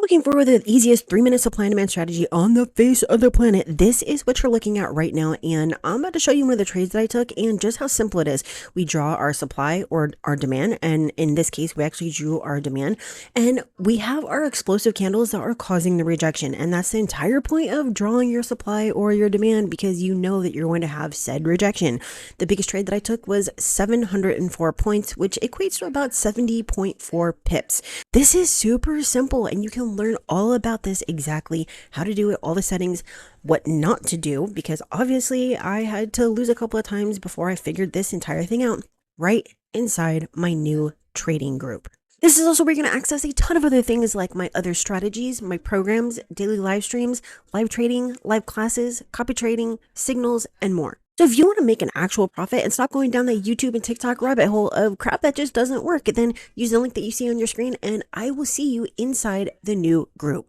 Looking for the easiest 3-minute supply and demand strategy on the face of the planet? This is what you're looking at right now, and I'm about to show you one of the trades that I took and just how simple it is. We draw our supply or our demand, and in this case we actually drew our demand, and we have our explosive candles that are causing the rejection. And that's the entire point of drawing your supply or your demand, because you know that you're going to have said rejection. The biggest trade that I took was 704 points, which equates to about 70.4 pips. This is super simple, and you can learn all about this, exactly how to do it, all the settings, what not to do, because obviously I had to lose a couple of times before I figured this entire thing out, right inside my new trading group. This is also where you're going to access a ton of other things like my other strategies, my programs, daily live streams, live trading, live classes, copy trading, signals, and more. So if you want to make an actual profit and stop going down the YouTube and TikTok rabbit hole of crap that just doesn't work, then use the link that you see on your screen and I will see you inside the new group.